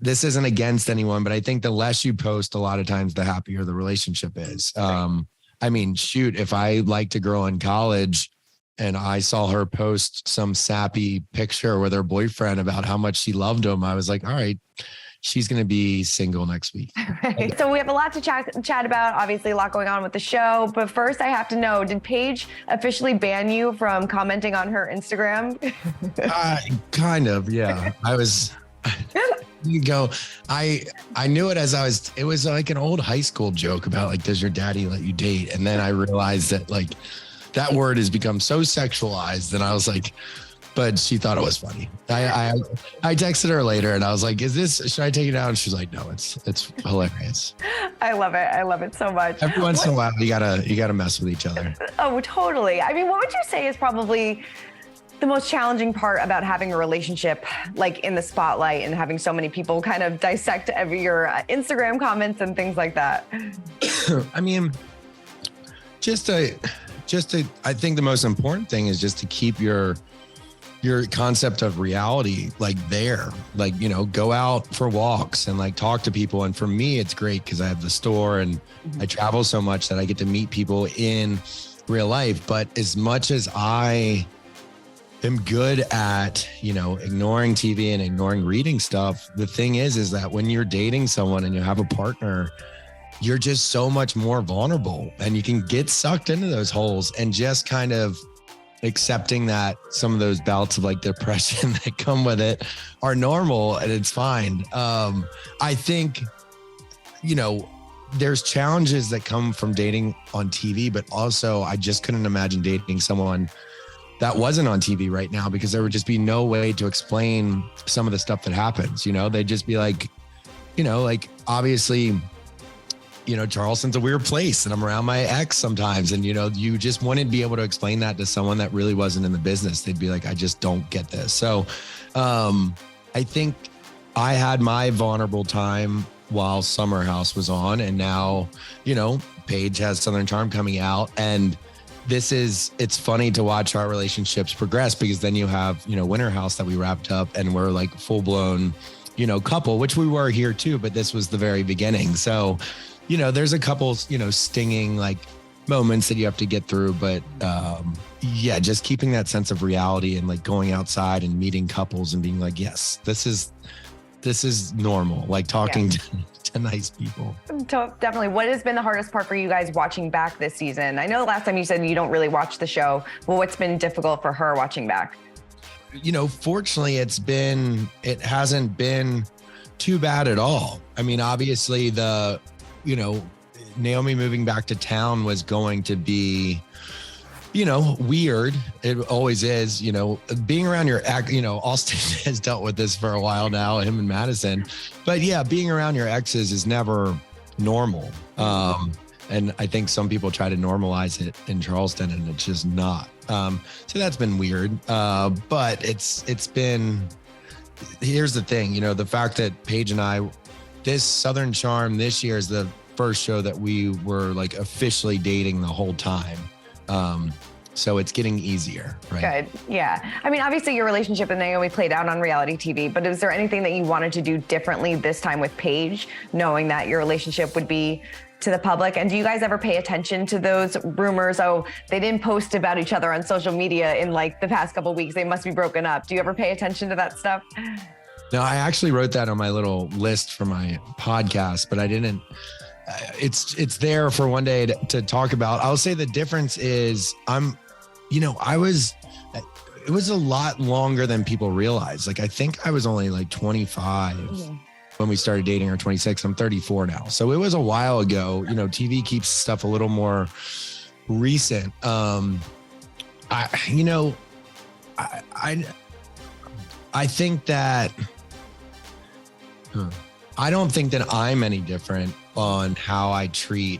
this isn't against anyone, but I think the less you post, a lot of times the happier the relationship is. I mean, shoot, if I liked a girl in college and I saw her post some sappy picture with her boyfriend about how much she loved him, I was like, all right, she's going to be single next week. Right. So we have a lot to chat about, obviously a lot going on with the show. But first I have to know, did Paige officially ban you from commenting on her Instagram? Kind of, yeah. You go. I knew it it was like an old high school joke about like, does your daddy let you date? And then I realized that like that word has become so sexualized. And I was like, but she thought it was funny. I texted her later and I was like, should I take it down? She's like, no, it's hilarious. I love it. I love it so much. Every once in a while, you gotta mess with each other. Oh, totally. I mean, what would you say is probably the most challenging part about having a relationship like in the spotlight and having so many people kind of dissect your Instagram comments and things like that? I mean, I think the most important thing is just to keep your concept of reality like there, like, you know, go out for walks and like talk to people. And for me, it's great because I have the store and I travel so much that I get to meet people in real life. But as much as I am good at, you know, ignoring TV and ignoring reading stuff, the thing is that when you're dating someone and you have a partner, you're just so much more vulnerable and you can get sucked into those holes, and just kind of accepting that some of those bouts of like depression that come with it are normal and it's fine. I think, you know, there's challenges that come from dating on TV, but also I just couldn't imagine dating someone that wasn't on TV right now, because there would just be no way to explain some of the stuff that happens. You know, they'd just be like, you know, like obviously, you know, Charleston's a weird place and I'm around my ex sometimes. And, you know, you just wouldn't be able to explain that to someone that really wasn't in the business. They'd be like, I just don't get this. So I think I had my vulnerable time while Summer House was on. And now, you know, Paige has Southern Charm coming out. And it's funny to watch our relationships progress, because then you have, you know, Winter House that we wrapped up and we're like full blown, you know, couple, which we were here too, but this was the very beginning. So, you know, there's a couple, you know, stinging like moments that you have to get through, but yeah, just keeping that sense of reality and like going outside and meeting couples and being like, yes, this is normal, like talking to nice people. Definitely. What has been the hardest part for you guys watching back this season? I know the last time you said you don't really watch the show, but what's been difficult for her watching back? You know, fortunately, it hasn't been too bad at all. I mean, obviously you know, Naomie moving back to town was going to be, you know, weird. It always is, you know, being around your ex, you know, Austin has dealt with this for a while now, him and Madison, but yeah, being around your exes is never normal. And I think some people try to normalize it in Charleston and it's just not. So that's been weird. But it's been, here's the thing, you know, the fact that Paige and I, this Southern Charm this year is the first show that we were like officially dating the whole time. So it's getting easier, right? Good, yeah. I mean, obviously your relationship with Naomie played out on reality TV, but is there anything that you wanted to do differently this time with Paige, knowing that your relationship would be to the public? And do you guys ever pay attention to those rumors? Oh, they didn't post about each other on social media in like the past couple of weeks, they must be broken up. Do you ever pay attention to that stuff? No, I actually wrote that on my little list for my podcast, but I didn't. It's there for one day to talk about. I'll say the difference is it was a lot longer than people realize. Like, I think I was only like 25 when we started dating, or 26. I'm 34 now. So it was a while ago. You know, TV keeps stuff a little more recent. I think that I don't think that I'm any different on how I treat,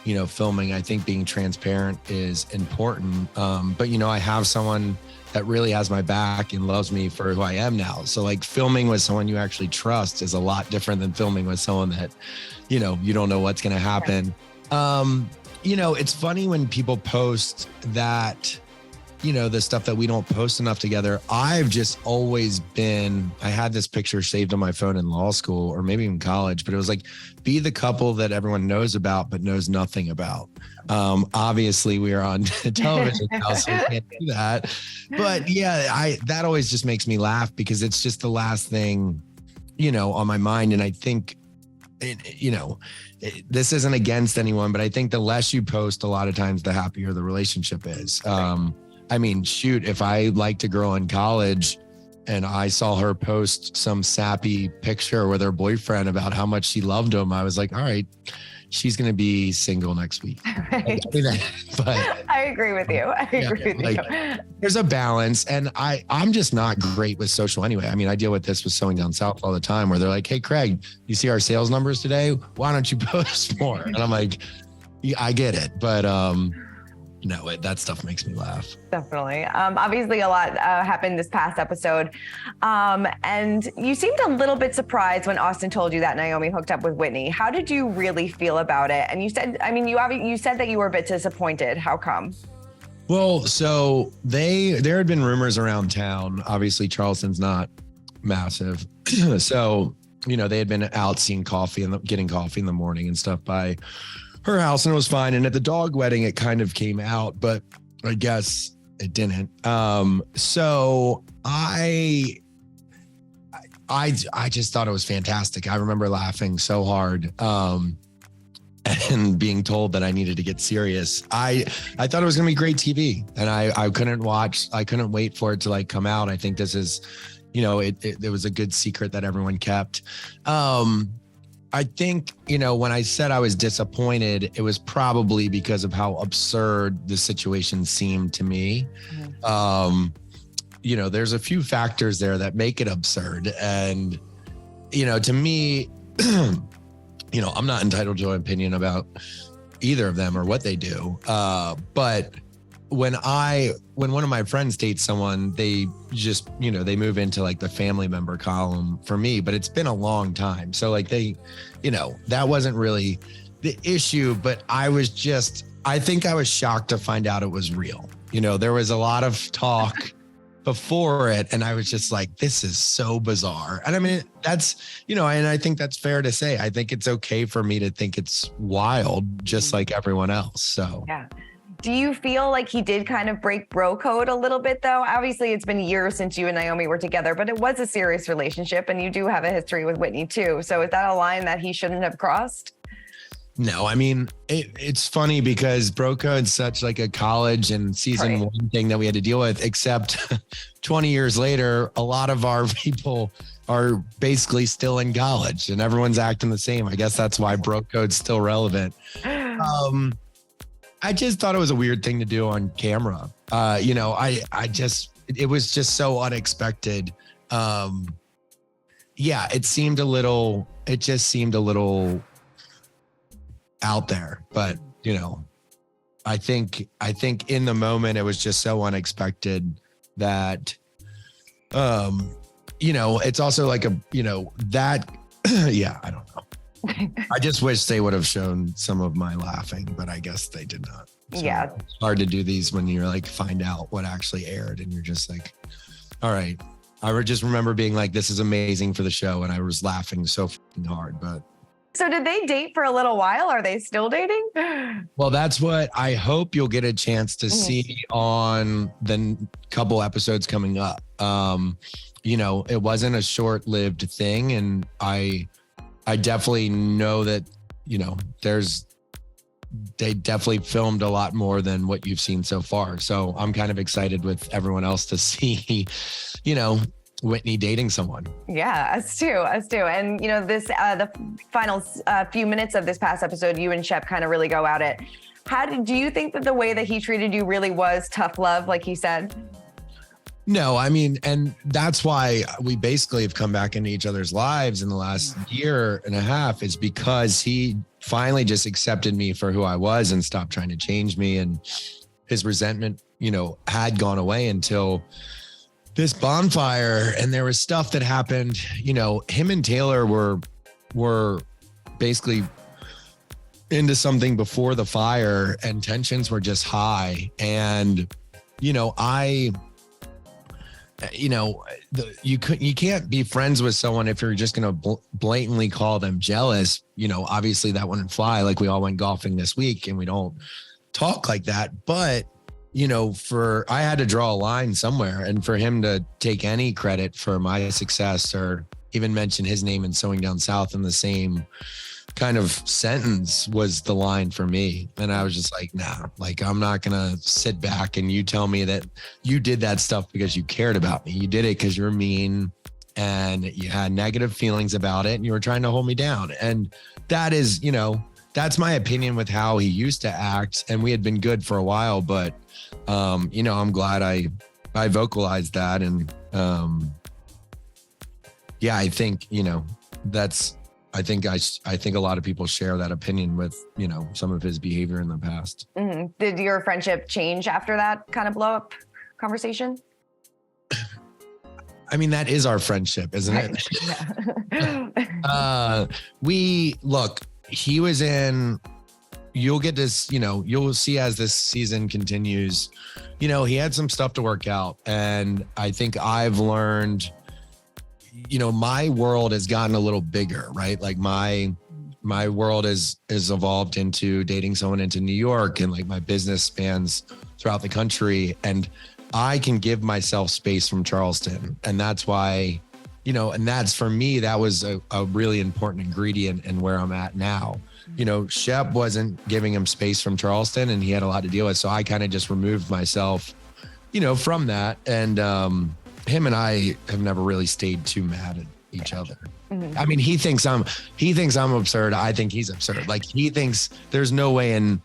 you know, filming. I think being transparent is important. But, you know, I have someone that really has my back and loves me for who I am now. So like filming with someone you actually trust is a lot different than filming with someone that, you know, you don't know what's going to happen. You know, it's funny when people post that the stuff that we don't post enough together. I've just always been, I had this picture saved on my phone in law school or maybe in college, but it was like, be the couple that everyone knows about, but knows nothing about. Obviously we are on television now, so we can't do that. But yeah, that always just makes me laugh because it's just the last thing, on my mind. And I think, this isn't against anyone, but I think the less you post, a lot of times the happier the relationship is. I mean, shoot, if I liked a girl in college and I saw her post some sappy picture with her boyfriend about how much she loved him, I was like, all right, she's going to be single next week. Right. But I agree with you. I agree with you. There's a balance, and I'm just not great with social anyway. I mean, I deal with this with Sewing Down South all the time where they're like, hey, Craig, you see our sales numbers today? Why don't you post more? And I'm like, yeah, I get it. But, no, that stuff makes me laugh. Definitely. Obviously, a lot happened this past episode. And you seemed a little bit surprised when Austin told you that Naomie hooked up with Whitney. How did you really feel about it? And you said, you said that you were a bit disappointed. How come? Well, so there had been rumors around town. Obviously, Charleston's not massive. So, they had been out seeing coffee and getting coffee in the morning and stuff by her house, and it was fine. And at the dog wedding, it kind of came out, but I guess it didn't. So I just thought it was fantastic. I remember laughing so hard, and being told that I needed to get serious. I thought it was going to be great TV, and I couldn't wait for it to come out. I think this is, it was a good secret that everyone kept. I think, when I said I was disappointed, it was probably because of how absurd the situation seemed to me. There's a few factors there that make it absurd. And, to me, I'm not entitled to an opinion about either of them or what they do. But when one of my friends dates someone, they just, they move into the family member column for me, but it's been a long time. So that wasn't really the issue, but I think I was shocked to find out it was real. There was a lot of talk before it, and I was just like, this is so bizarre. And I mean, that's, and I think that's fair to say. I think it's okay for me to think it's wild, just like everyone else. So yeah. Do you feel like he did kind of break bro code a little bit, though? Obviously, it's been years since you and Naomie were together, but it was a serious relationship, and you do have a history with Whitney, too. So is that a line that he shouldn't have crossed? No, I mean, it's funny because bro code's such a college and season one thing that we had to deal with, except 20 years later, a lot of our people are basically still in college and everyone's acting the same. I guess that's why bro code's still relevant. I just thought it was a weird thing to do on camera. It was just so unexpected. It just seemed a little out there, but I think in the moment it was just so unexpected that, it's also I don't know. I just wish they would have shown some of my laughing, but I guess they did not. So yeah. It's hard to do these when you're find out what actually aired and you're just all right. I would just remember being this is amazing for the show. And I was laughing so fucking hard, but. So did they date for a little while? Are they still dating? Well, that's what I hope you'll get a chance to see on the couple episodes coming up. It wasn't a short-lived thing. And I definitely know that, they definitely filmed a lot more than what you've seen so far. So I'm kind of excited with everyone else to see, Whitney dating someone. Yeah, us too. And, the final few minutes of this past episode, you and Shep kind of really go at it. Do you think that the way that he treated you really was tough love, like he said? No, I mean, and that's why we basically have come back into each other's lives in the last year and a half, is because he finally just accepted me for who I was and stopped trying to change me. And his resentment, had gone away until this bonfire. And there was stuff that happened, him and Taylor were basically into something before the fire, and tensions were just high. And you can't be friends with someone if you're just going to blatantly call them jealous. Obviously that wouldn't fly. Like we all went golfing this week and we don't talk like that. But, I had to draw a line somewhere, and for him to take any credit for my success or even mention his name in Sewing Down South in the same kind of sentence was the line for me. And I was just like, nah, like I'm not gonna sit back and you tell me that you did that stuff because you cared about me. You did it because you're mean and you had negative feelings about it and you were trying to hold me down. And that is, that's my opinion with how he used to act. And we had been good for a while, but I'm glad I vocalized that. And I think, I think a lot of people share that opinion with, some of his behavior in the past. Mm-hmm. Did your friendship change after that kind of blow up conversation? I mean, that is our friendship, isn't it? Yeah. He was in, you'll get this, you'll see as this season continues, he had some stuff to work out. And I think I've learned, my world has gotten a little bigger, right? Like my world is evolved into dating someone into New York, and like my business spans throughout the country, and I can give myself space from Charleston. And that's why, and that's for me, that was a really important ingredient in where I'm at now. Shep wasn't giving him space from Charleston and he had a lot to deal with. So I kind of just removed myself, from that. And, him and I have never really stayed too mad at each other. Mm-hmm. I mean, he thinks I'm absurd. I think he's absurd. Like he thinks there's no way in,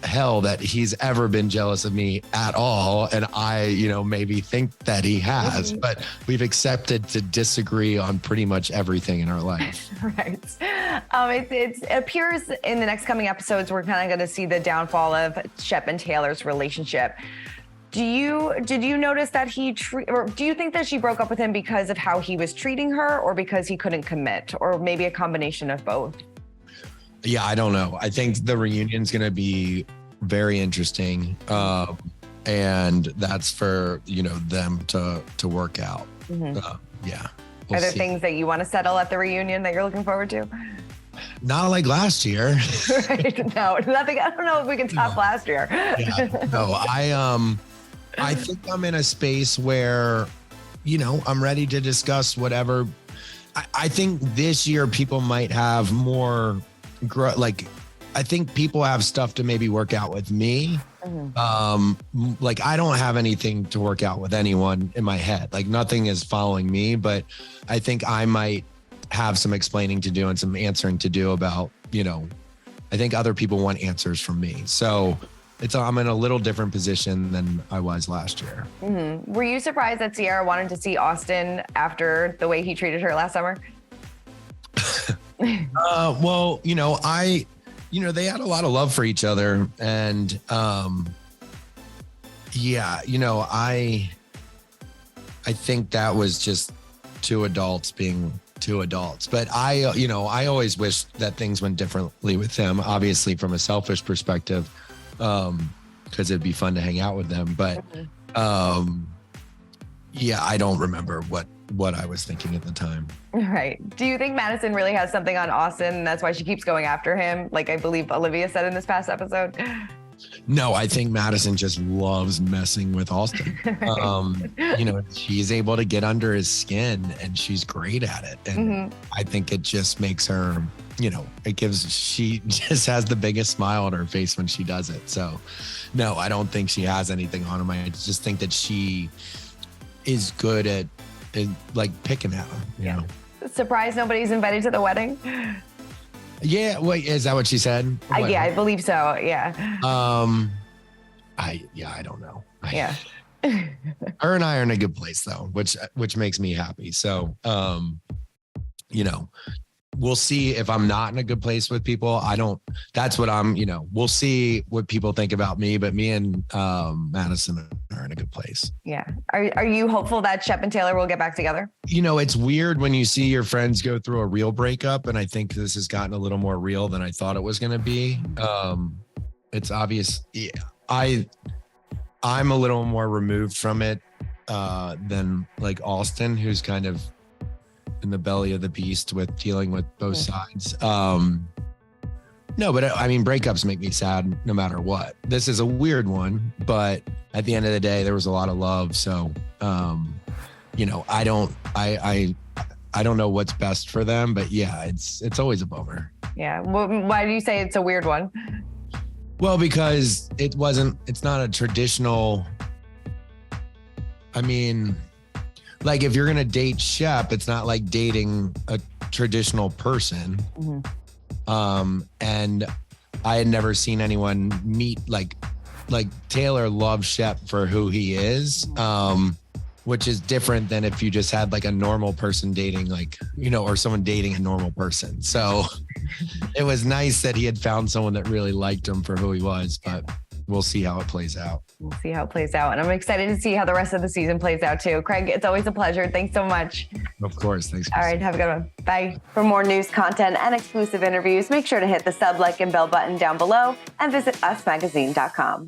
hell that he's ever been jealous of me at all. And I, maybe think that he has, mm-hmm. but we've accepted to disagree on pretty much everything in our life. Right. It appears in the next coming episodes, we're kind of going to see the downfall of Shep and Taylor's relationship. Did you notice that or do you think that she broke up with him because of how he was treating her, or because he couldn't commit, or maybe a combination of both? Yeah, I don't know. I think the reunion's going to be very interesting. And that's for, them to work out. Mm-hmm. Yeah. Are there things that you want to settle at the reunion that you're looking forward to? Not like last year. Right. No, nothing. I don't know if we can top last year. Yeah. No, I think I'm in a space where, I'm ready to discuss whatever. I think this year people might have more, I think people have stuff to maybe work out with me. Mm-hmm. Like I don't have anything to work out with anyone in my head. Like nothing is following me, but I think I might have some explaining to do and some answering to do about, I think other people want answers from me. So I'm in a little different position than I was last year. Mm-hmm. Were you surprised that Sierra wanted to see Austin after the way he treated her last summer? Well, they had a lot of love for each other. And I think that was just two adults being two adults. But I always wish that things went differently with them, obviously from a selfish perspective. Because it'd be fun to hang out with them. But I don't remember what I was thinking at the time. Right. Do you think Madison really has something on Austin and that's why she keeps going after him? Like I believe Olivia said in this past episode. No, I think Madison just loves messing with Austin. She's able to get under his skin and she's great at it. And I think it just makes her, she just has the biggest smile on her face when she does it. So no, I don't think she has anything on him. I just think that she is good at like picking at him, you know. Surprised nobody's invited to the wedding? Yeah, wait, is that what she said? Yeah, I believe so. Yeah. I don't know. Yeah. Her and I are in a good place though, which makes me happy. So, we'll see if I'm not in a good place with people. That's what we'll see what people think about me, but me and Madison are in a good place. Yeah. Are you hopeful that Shep and Taylor will get back together? It's weird when you see your friends go through a real breakup. And I think this has gotten a little more real than I thought it was going to be. It's obvious. Yeah, I I'm a little more removed from it than like Austin, who's kind of in the belly of the beast with dealing with both sides. No, but I mean, breakups make me sad no matter what. This is a weird one, but at the end of the day, there was a lot of love. So, you know, I don't know what's best for them, but yeah, it's always a bummer. Yeah. Why do you say it's a weird one? Well, because it's not a traditional, I mean, like if you're going to date Shep, it's not like dating a traditional person. And I had never seen anyone meet like Taylor loves Shep for who he is. Which is different than if you just had like a normal person dating, like, you know, or someone dating a normal person. So it was nice that he had found someone that really liked him for who he was, but we'll see how it plays out. We'll see how it plays out. And I'm excited to see how the rest of the season plays out too. Craig, it's always a pleasure. Thanks so much. Of course. Thanks. All right. Have a good one. Bye. For more news, content, and exclusive interviews, make sure to hit the sub, like, and bell button down below and visit usmagazine.com.